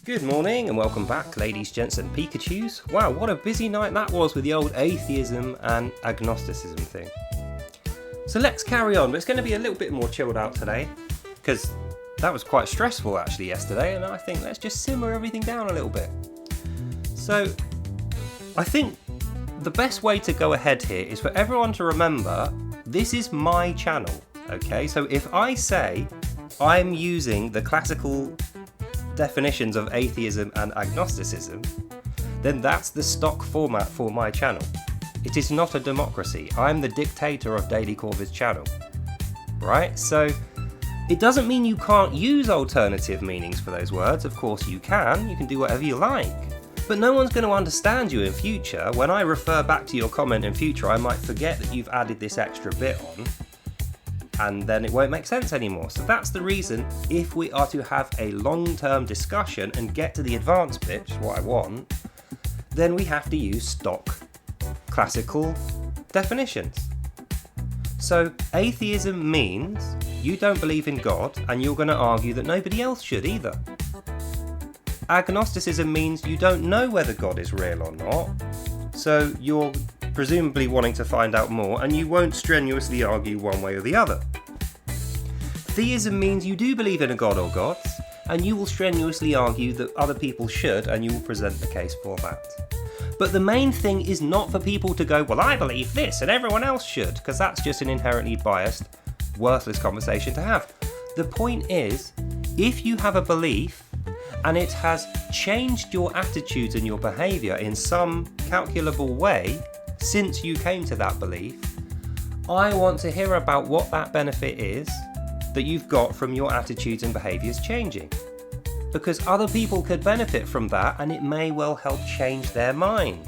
Good morning and welcome back, ladies, gents and Pikachus. Wow, what a busy night that was with the old atheism and agnosticism thing. So let's carry on, but it's going to be a little bit more chilled out today, because that was quite stressful actually yesterday, and I think let's just simmer everything down a little bit. So I think the best way to go ahead here is for everyone to remember this is my channel, okay? So if I say I'm using the classical definitions of atheism and agnosticism, then that's the stock format for my channel. It is not a democracy. I'm the dictator of Daily Corvid's channel, right? So it doesn't mean you can't use alternative meanings for those words. Of course you can do whatever you like, but no one's going to understand you in future. When I refer back to your comment in future, I might forget that you've added this extra bit on, and then it won't make sense anymore. So that's the reason, if we are to have a long-term discussion and get to the advanced bit, which is what I want, then we have to use stock classical definitions. So atheism means you don't believe in God and you're going to argue that nobody else should either. Agnosticism means you don't know whether God is real or not, so you're presumably wanting to find out more, and you won't strenuously argue one way or the other. Theism means you do believe in a god or gods, and you will strenuously argue that other people should, and you will present the case for that. But the main thing is not for people to go, well, I believe this and everyone else should, because that's just an inherently biased, worthless conversation to have. The point is, if you have a belief and it has changed your attitudes and your behaviour in some calculable way since you came to that belief, I want to hear about what that benefit is that you've got from your attitudes and behaviours changing. Because other people could benefit from that, and it may well help change their mind.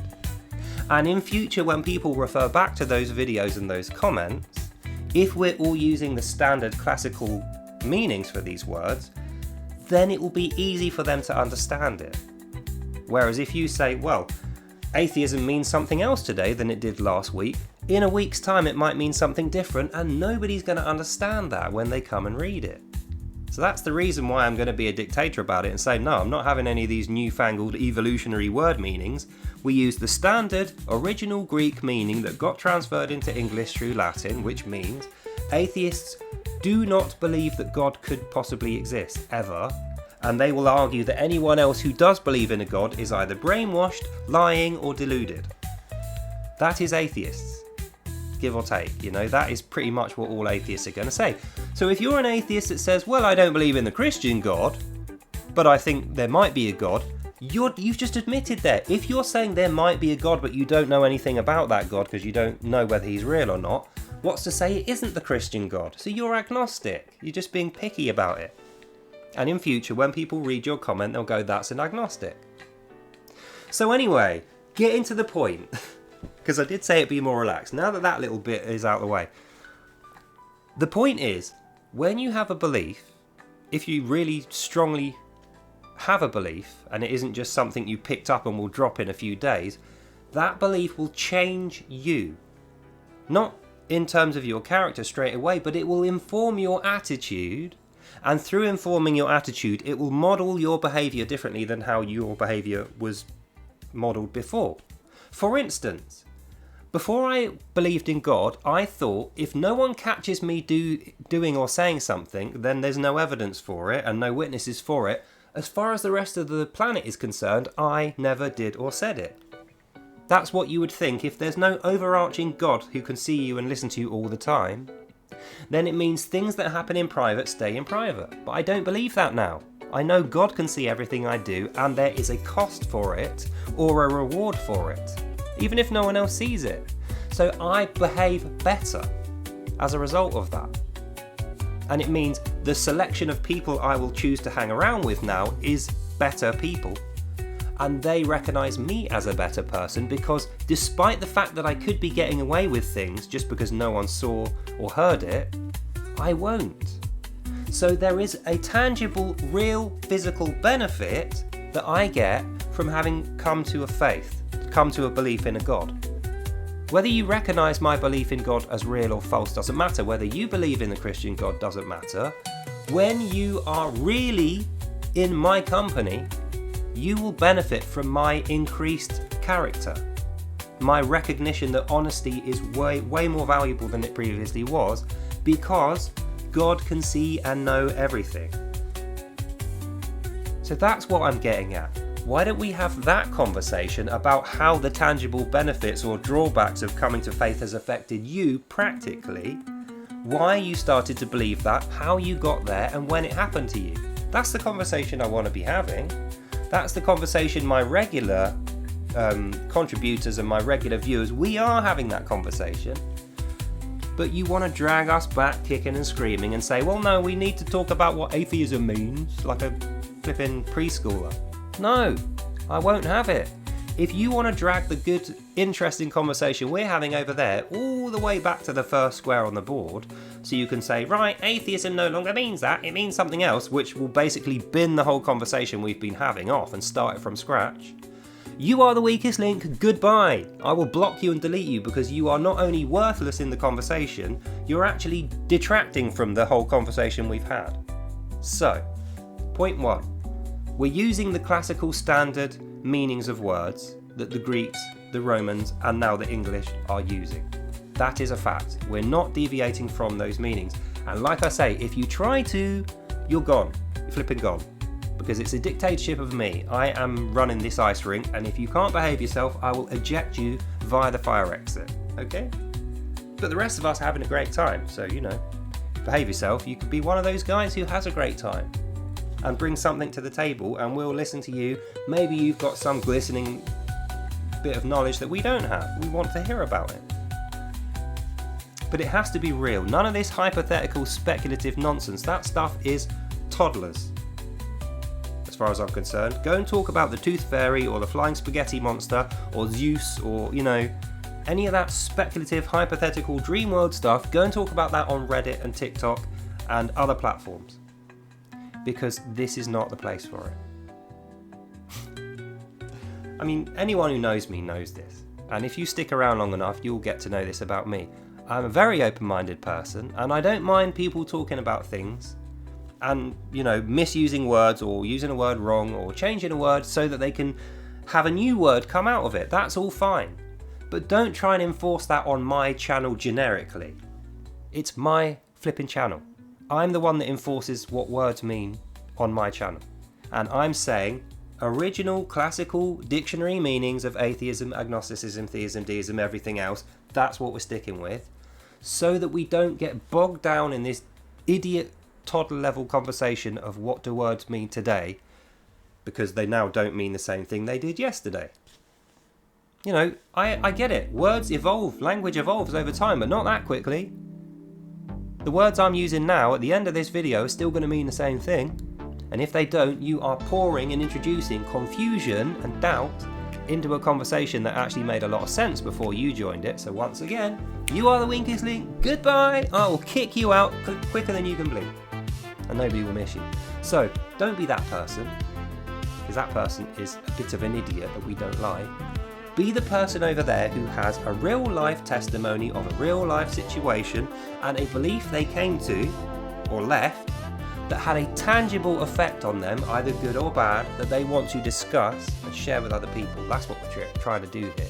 And in future, when people refer back to those videos and those comments, if we're all using the standard classical meanings for these words, then it will be easy for them to understand it. Whereas if you say, well, atheism means something else today than it did last week, in a week's time it might mean something different, and nobody's going to understand that when they come and read it. So that's the reason why I'm going to be a dictator about it and say, no, I'm not having any of these newfangled evolutionary word meanings. We use the standard original Greek meaning that got transferred into English through Latin, which means atheists do not believe that God could possibly exist, ever. And they will argue that anyone else who does believe in a God is either brainwashed, lying, or deluded. That is atheists, give or take. That is pretty much what all atheists are going to say. So if you're an atheist that says, well, I don't believe in the Christian God, but I think there might be a God, you've just admitted there. If you're saying there might be a God, but you don't know anything about that God because you don't know whether he's real or not, what's to say it isn't the Christian God? So you're agnostic. You're just being picky about it. And in future, when people read your comment, they'll go, that's an agnostic. So anyway, getting to the point, because I did say it'd be more relaxed. Now that that little bit is out of the way. The point is, when you have a belief, if you really strongly have a belief, and it isn't just something you picked up and will drop in a few days, that belief will change you. Not in terms of your character straight away, but it will inform your attitude. And through informing your attitude, it will model your behaviour differently than how your behaviour was modelled before. For instance, before I believed in God, I thought if no one catches me doing or saying something, then there's no evidence for it and no witnesses for it. As far as the rest of the planet is concerned, I never did or said it. That's what you would think if there's no overarching God who can see you and listen to you all the time. Then it means things that happen in private stay in private. But I don't believe that now. I know God can see everything I do, and there is a cost for it or a reward for it, even if no one else sees it. So I behave better as a result of that. And it means the selection of people I will choose to hang around with now is better people. And they recognise me as a better person because despite the fact that I could be getting away with things just because no one saw or heard it, I won't. So there is a tangible, real, physical benefit that I get from having come to a faith, come to a belief in a God. Whether you recognise my belief in God as real or false doesn't matter. Whether you believe in the Christian God doesn't matter. When you are really in my company, you will benefit from my increased character. My recognition that honesty is way more valuable than it previously was, because God can see and know everything. So that's what I'm getting at. Why don't we have that conversation about how the tangible benefits or drawbacks of coming to faith has affected you practically, why you started to believe that, how you got there, and when it happened to you. That's the conversation I want to be having. That's the conversation my regular contributors and my regular viewers, we are having that conversation. But you want to drag us back kicking and screaming and say, well, no, we need to talk about what atheism means, like a flipping preschooler. No, I won't have it. If you want to drag the good, interesting conversation we're having over there all the way back to the first square on the board, so you can say, right, atheism no longer means that, it means something else, which will basically bin the whole conversation we've been having off and start it from scratch. You are the weakest link, goodbye. I will block you and delete you because you are not only worthless in the conversation, you're actually detracting from the whole conversation we've had. So, point 1. We're using the classical standard meanings of words that the Greeks, the Romans, and now the English are using. That is a fact. We're not deviating from those meanings. And like I say, if you try to, you're gone. You're flipping gone. Because it's a dictatorship of me. I am running this ice rink, and if you can't behave yourself, I will eject you via the fire exit. Okay? But the rest of us are having a great time, so, behave yourself. You could be one of those guys who has a great time and bring something to the table, and we'll listen to you. Maybe you've got some glistening bit of knowledge that we don't have. We want to hear about it. But it has to be real. None of this hypothetical, speculative nonsense. That stuff is toddlers, as far as I'm concerned. Go and talk about the Tooth Fairy or the Flying Spaghetti Monster or Zeus or, any of that speculative, hypothetical, dream world stuff. Go and talk about that on Reddit and TikTok and other platforms. Because this is not the place for it. I mean, anyone who knows me knows this. And if you stick around long enough, you'll get to know this about me. I'm a very open-minded person, and I don't mind people talking about things and, misusing words or using a word wrong or changing a word so that they can have a new word come out of it. That's all fine. But don't try and enforce that on my channel generically. It's my flipping channel. I'm the one that enforces what words mean on my channel. And I'm saying original classical dictionary meanings of atheism, agnosticism, theism, deism, everything else. That's what we're sticking with. So that we don't get bogged down in this idiot toddler level conversation of what do words mean today, because they now don't mean the same thing they did yesterday. I get it. Words evolve, language evolves over time, but not that quickly. The words I'm using now at the end of this video are still going to mean the same thing. And if they don't, you are pouring and introducing confusion and doubt into a conversation that actually made a lot of sense before you joined it. So once again, you are the weakest link. Goodbye. I will kick you out quicker than you can blink. And nobody will miss you. So don't be that person, because that person is a bit of an idiot that we don't like. Be the person over there who has a real life testimony of a real life situation and a belief they came to or left that had a tangible effect on them, either good or bad, that they want to discuss and share with other people. That's what we're trying to do here.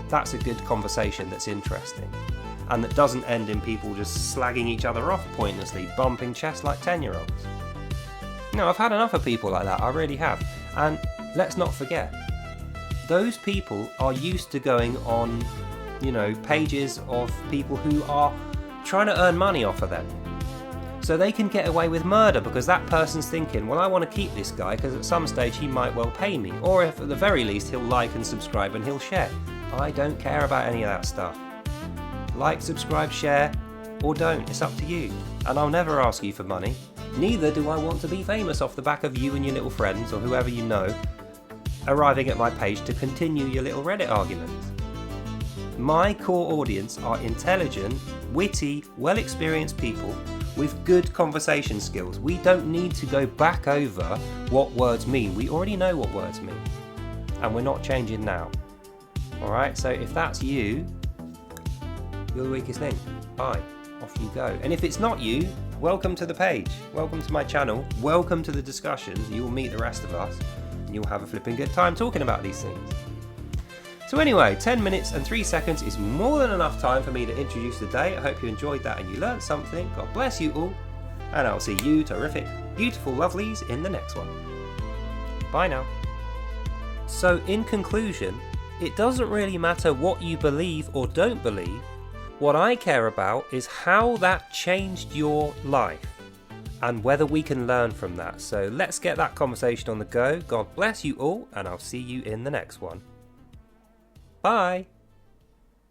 That's a good conversation that's interesting and that doesn't end in people just slagging each other off pointlessly, bumping chests like 10-year-olds. I've had enough of people like that, I really have. And let's not forget, those people are used to going on, pages of people who are trying to earn money off of them. So they can get away with murder because that person's thinking, well, I want to keep this guy because at some stage he might well pay me. Or if at the very least he'll like and subscribe and he'll share. I don't care about any of that stuff. Like, subscribe, share, or don't. It's up to you. And I'll never ask you for money. Neither do I want to be famous off the back of you and your little friends or whoever you know arriving at my page to continue your little Reddit arguments. My core audience are intelligent, witty, well-experienced people with good conversation skills. We don't need to go back over what words mean. We already know what words mean. And we're not changing now. Alright, so if that's you, you're the weakest link. Bye. Off you go. And if it's not you, welcome to the page. Welcome to my channel. Welcome to the discussions. You will meet the rest of us. and you'll have a flipping good time talking about these things. So anyway, 10 minutes and 3 seconds is more than enough time for me to introduce the day. I hope you enjoyed that and you learned something. God bless you all, and I'll see you terrific, beautiful lovelies in the next one. Bye now. So in conclusion, it doesn't really matter what you believe or don't believe. What I care about is how that changed your life and whether we can learn from that. So let's get that conversation on the go. God bless you all, and I'll see you in the next one. Bye.